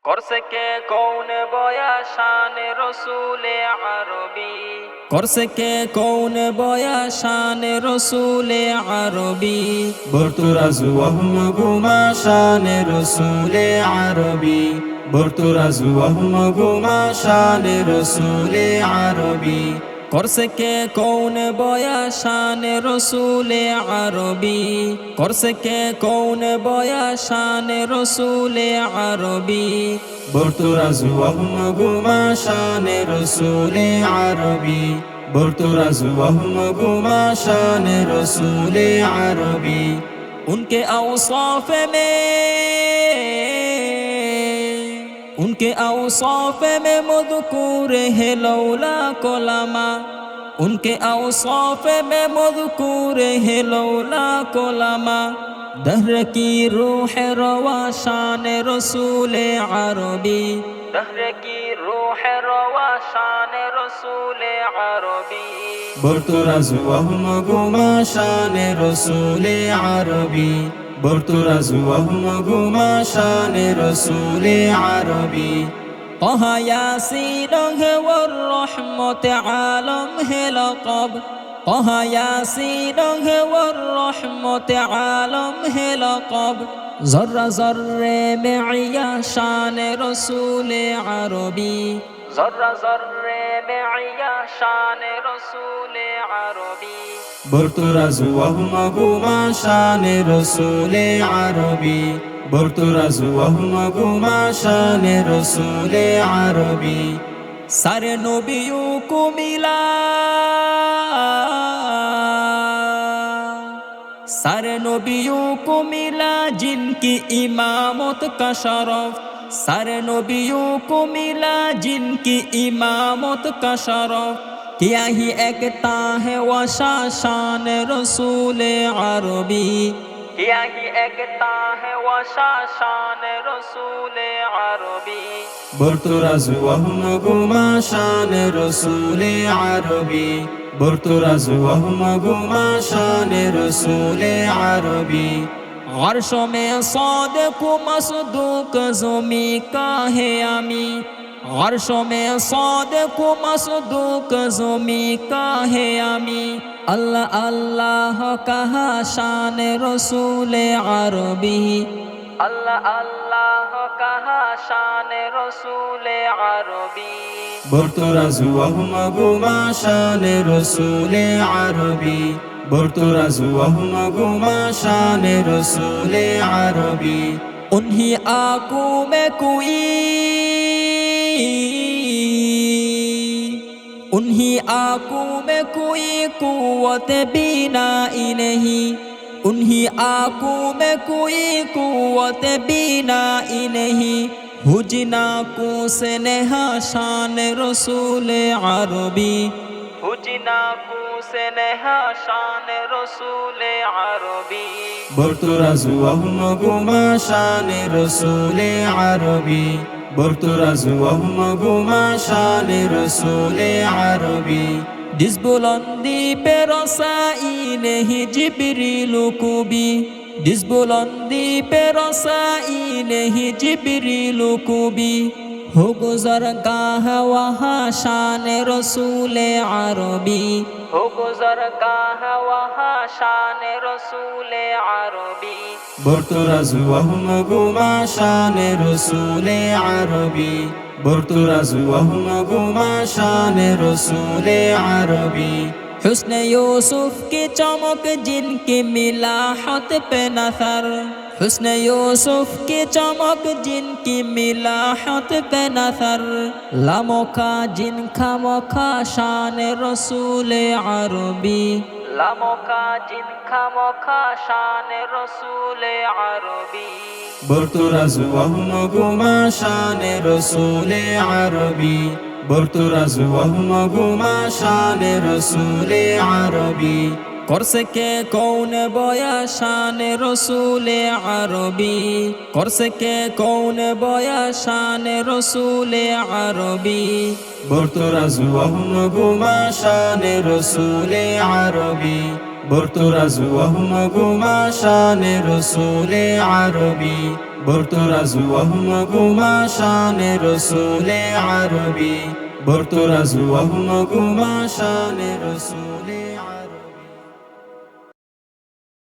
করছে কে কৌন বয়া শান রসুলে আরবি, করছে কে কৌন বয়া শান রসুলে আরবি। বর্তুরাজু আহমগুমা শানে রসুলে আরবি, বর্তুরাজু আহমগুমা শানে রসুলে আরবি। করছে কে কৌন বয়া শান রসুলে আরবি, করছে কে কৌন বয়া শান রসুলে আরবি। বর্তুরাজু আহমগুমা শানে রসুলে আরবি, বর্তুরাজু আহমগুমা শানে রসুলে আরবি। उनके औसाफ में उनके औसाफ में मज़कूर है लौला कोलामा, उनके औसाफ में मज़कूर है लौला कोलामा। दहर की रूह रवा शान रसूल अरबी, दहर की रूह रवा शान रसूल अरबी। বর্তুরাজু আহমগুমা শানে রসুলে আরবি, বর্তুরাজু আহমগুমা শানে রসুলে আরবি। طه ياسين والرحمة عالم है لقب، طه ياسين والرحمة عالم है لقب। ذرة ذرة معيا شان رسول عربي، ذرة ذرة معيا شان رسول عربي। বর্তুরাজু আহমগুমা শানে রসুলে আরবি, বর্তুরাজু আহমগুমা শানে রসুলে আরবি। सारे नबियों को मिला, सारे नबियों को मिला जिनकी इमामत का शरफ, सारे नबियों को मिला जिनकी इमामत का शरफ। क्या ही एकता है वशा शान रसूल अरबी, क्या ही एकता है वशा शान रसूल अरबी। বর্তুরাজু আহমগুমা শানে রসুলে আরবি, বর্তুরাজু আহমগুমা শানে রসুলে আরবি। अर्श में सादिक मसदूक ज़मी का है आमी, अर्श में सादिक मसदूक ज़मी का है आमी। अल्लाह अल्लाह कहा शान रसूल अरबी, अल्लाह अल्लाह कहा शान रसूल अरबी। বর্তুরাজু আহমগুমা শানে রসুলে আরবি, বর্তুরাজু আহমগুমা শানে রসুলে আরবি। उन्हीं आंखों में कोई, उन्हीं आंखों में कोई कुव्वत बीनाई नहीं, उन्हीं आंखों में कोई कुव्वत बीनाई नहीं। हुजना को से नेहा शान रसूल अरबी, हुजना को से नेहा शान रसूल अरबी। বর্তুরাজু আহমগুমা শানে রসুলে আরবি, বর্তুরাজু আহমগুমা শানে রসুলে আরবি। जिस बुलंदी पे रसाई नहीं जिब्रील को भी, जिस बुलंदी पे रसाई नहीं जिब्रील को भी। हो गुजर गाह वहाँ शान रसूल अरबी, हो गुजर गाह वहाँ शान रसूल अरबी। বর্তুরাজু আহমগুমা শানে রসুলে আরবি, বর্তুরাজু আহমগুমা শানে রসুলে আরবি। हुस्न यूसुफ की चमक जिनकी मिलाहत पे नसर, हुस्न यूसुफ की चमक जिनकी मिलाहत पे नसर। लमोखा जिनका मोखा शान रसूल अरबी, लमोखा जिनका मोखा शान रसूल अरबी। বর্তুরাজু আহমগুমা শানে রসুলে আরবি, বর্তুরাজু আহমগুমা শানে রসুলে আরবি। করছে কে কৌন বয়া শান রসুল আরবি, করছে কে কৌন বয়া শান রসুল আরবি। বর্তুরাজু আহমগুমা শানে রসুলে আরবি, বর্তুরাজু আহমগুমা শানে রসুলে আরবি। برترز وهم قما شان رسول عربي برترز وهم قما شان رسول عربي